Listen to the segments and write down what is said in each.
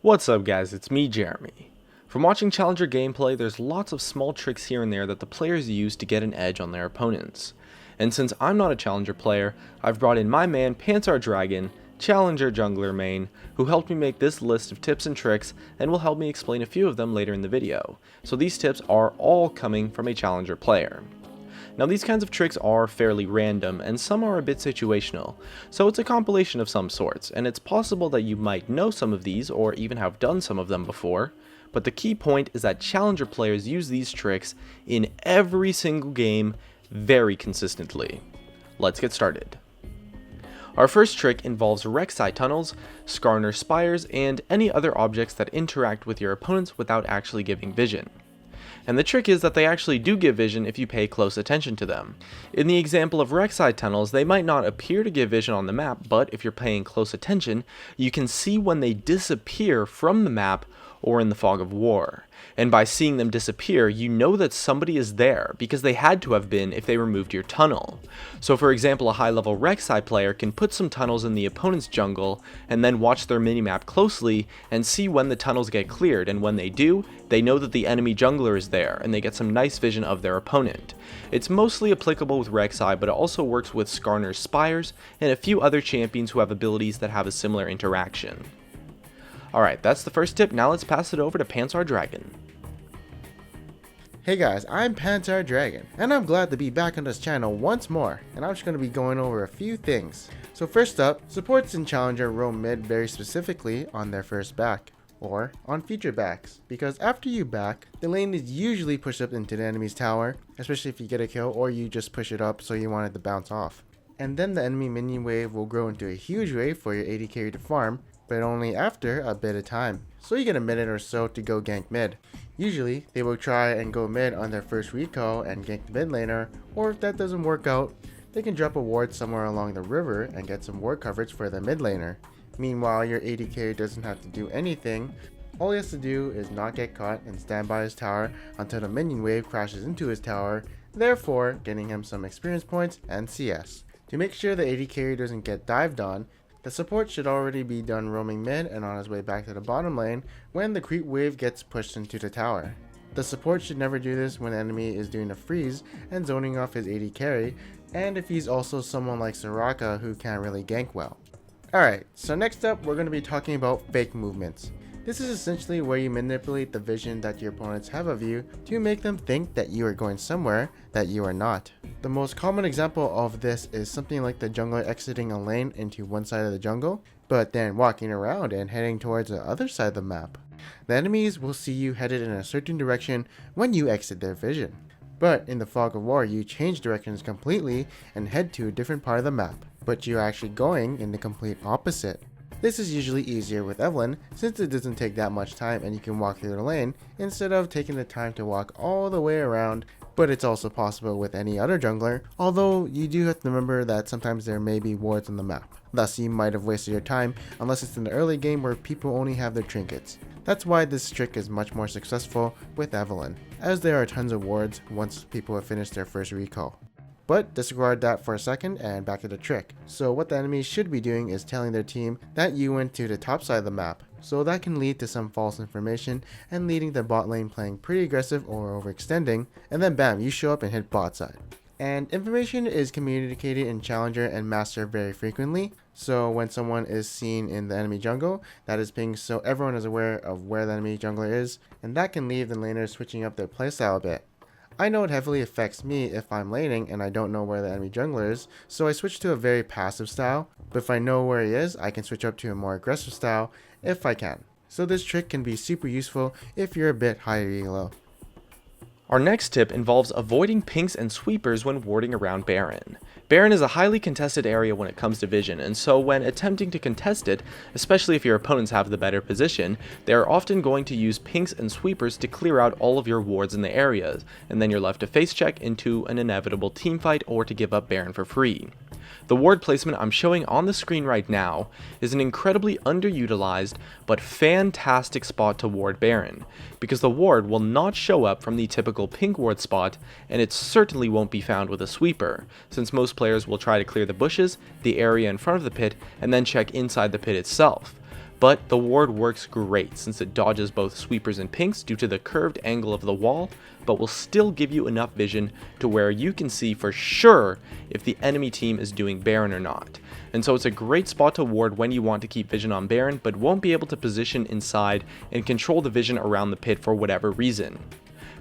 What's up guys, it's me Jeremy. From watching Challenger gameplay, there's lots of small tricks here and there that the players use to get an edge on their opponents. And since I'm not a Challenger player, I've brought in my man Pantsar Dragon, Challenger jungler main, who helped me make this list of tips and tricks and will help me explain a few of them later in the video. So these tips are all coming from a Challenger player. Now these kinds of tricks are fairly random and some are a bit situational, so it's a compilation of some sorts, and it's possible that you might know some of these or even have done some of them before, but the key point is that Challenger players use these tricks in every single game very consistently. Let's get started. Our first trick involves Rek'Sai tunnels, Skarner spires, and any other objects that interact with your opponents without actually giving vision. And the trick is that they actually do give vision if you pay close attention to them. In the example of Rek'Sai tunnels, they might not appear to give vision on the map, but if you're paying close attention, you can see when they disappear from the map or in the fog of war. And by seeing them disappear, you know that somebody is there, because they had to have been if they removed your tunnel. So for example, a high level Rek'Sai player can put some tunnels in the opponent's jungle, and then watch their minimap closely, and see when the tunnels get cleared, and when they do, they know that the enemy jungler is there, and they get some nice vision of their opponent. It's mostly applicable with Rek'Sai, but it also works with Skarner's spires, and a few other champions who have abilities that have a similar interaction. Alright, that's the first tip. Now let's pass it over to Pantsar Dragon. Hey guys, I'm Pantsar Dragon, and I'm glad to be back on this channel once more, and I'm just going to be going over a few things. So first up, supports in Challenger roam mid very specifically on their first back, or on feature backs, because after you back, the lane is usually pushed up into the enemy's tower, especially if you get a kill or you just push it up so you want it to bounce off. And then the enemy minion wave will grow into a huge wave for your AD carry to farm, but only after a bit of time, so you get a minute or so to go gank mid. Usually, they will try and go mid on their first recall and gank the mid laner, or if that doesn't work out, they can drop a ward somewhere along the river and get some ward coverage for the mid laner. Meanwhile, your AD carry doesn't have to do anything. All he has to do is not get caught and stand by his tower until the minion wave crashes into his tower, therefore getting him some experience points and CS. To make sure the AD carry doesn't get dived on, the support should already be done roaming mid and on his way back to the bottom lane when the creep wave gets pushed into the tower. The support should never do this when the enemy is doing a freeze and zoning off his AD carry, and if he's also someone like Soraka who can't really gank well. Alright, so next up we're going to be talking about fake movements. This is essentially where you manipulate the vision that your opponents have of you to make them think that you are going somewhere that you are not. The most common example of this is something like the jungler exiting a lane into one side of the jungle, but then walking around and heading towards the other side of the map. The enemies will see you headed in a certain direction when you exit their vision. But in the fog of war, you change directions completely and head to a different part of the map, but you're actually going in the complete opposite. This is usually easier with Evelynn since it doesn't take that much time and you can walk through the lane instead of taking the time to walk all the way around, but it's also possible with any other jungler, although you do have to remember that sometimes there may be wards on the map. Thus you might have wasted your time unless it's in the early game where people only have their trinkets. That's why this trick is much more successful with Evelynn, as there are tons of wards once people have finished their first recall. But disregard that for a second and back to the trick. So what the enemy should be doing is telling their team that you went to the top side of the map, so that can lead to some false information and leading the bot lane playing pretty aggressive or overextending, and then bam, you show up and hit bot side. And information is communicated in Challenger and Master very frequently, so when someone is seen in the enemy jungle, that is pinged so everyone is aware of where the enemy jungler is, and that can leave the laners switching up their playstyle a bit. I know it heavily affects me if I'm laning and I don't know where the enemy jungler is, so I switch to a very passive style, but if I know where he is, I can switch up to a more aggressive style if I can. So this trick can be super useful if you're a bit higher elo. Our next tip involves avoiding pinks and sweepers when warding around Baron. Baron is a highly contested area when it comes to vision, and so when attempting to contest it, especially if your opponents have the better position, they are often going to use pinks and sweepers to clear out all of your wards in the areas, and then you're left to face check into an inevitable teamfight or to give up Baron for free. The ward placement I'm showing on the screen right now is an incredibly underutilized but fantastic spot to ward Baron, because the ward will not show up from the typical pink ward spot, and it certainly won't be found with a sweeper, since most players will try to clear the bushes, the area in front of the pit, and then check inside the pit itself. but the ward works great since it dodges both sweepers and pinks due to the curved angle of the wall, but will still give you enough vision to where you can see for sure if the enemy team is doing Baron or not. And so it's a great spot to ward when you want to keep vision on Baron, but won't be able to position inside and control the vision around the pit for whatever reason.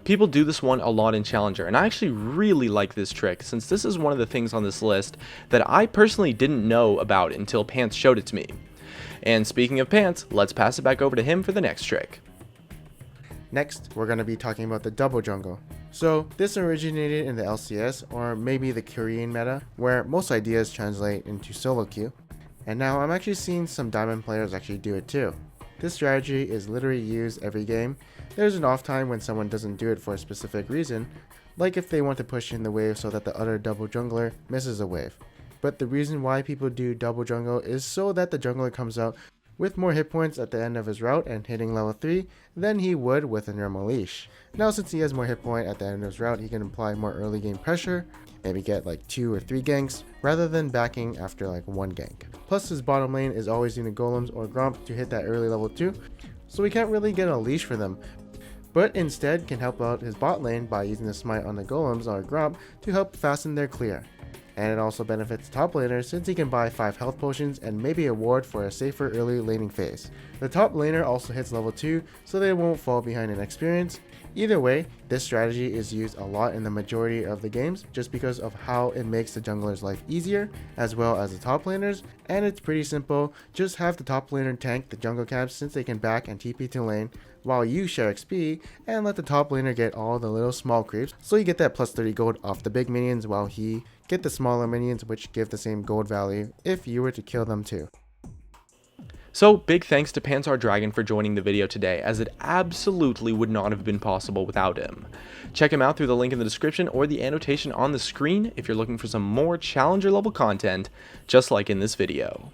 People do this one a lot in Challenger, and I actually really like this trick since this is one of the things on this list that I personally didn't know about until Pants showed it to me. And speaking of Pants, let's pass it back over to him for the next trick. Next, we're going to be talking about the double jungle. So, this originated in the LCS, or maybe the Korean meta, where most ideas translate into solo queue. And now I'm actually seeing some Diamond players actually do it too. This strategy is literally used every game. There's an off time when someone doesn't do it for a specific reason, like if they want to push in the wave so that the other double jungler misses a wave. But the reason why people do double jungle is so that the jungler comes out with more hit points at the end of his route and hitting level 3 than he would with a normal leash. Now since he has more hit point at the end of his route, he can apply more early game pressure, maybe get like 2 or 3 ganks rather than backing after like 1 gank. Plus his bottom lane is always using golems or gromp to hit that early level 2, so he can't really get a leash for them, but instead can help out his bot lane by using the smite on the golems or gromp to help fasten their clear. And it also benefits top laner since he can buy 5 health potions and maybe a ward for a safer early laning phase. The top laner also hits level 2 so they won't fall behind in experience. Either way, this strategy is used a lot in the majority of the games just because of how it makes the jungler's life easier as well as the top laners, and it's pretty simple. Just have the top laner tank the jungle camps since they can back and TP to lane while you share XP, and let the top laner get all the little small creeps so you get that plus 30 gold off the big minions while he get the smaller minions which give the same gold value if you were to kill them too. So big thanks to Panzer Dragon for joining the video today, as it absolutely would not have been possible without him. Check him out through the link in the description or the annotation on the screen if you're looking for some more Challenger level content just like in this video.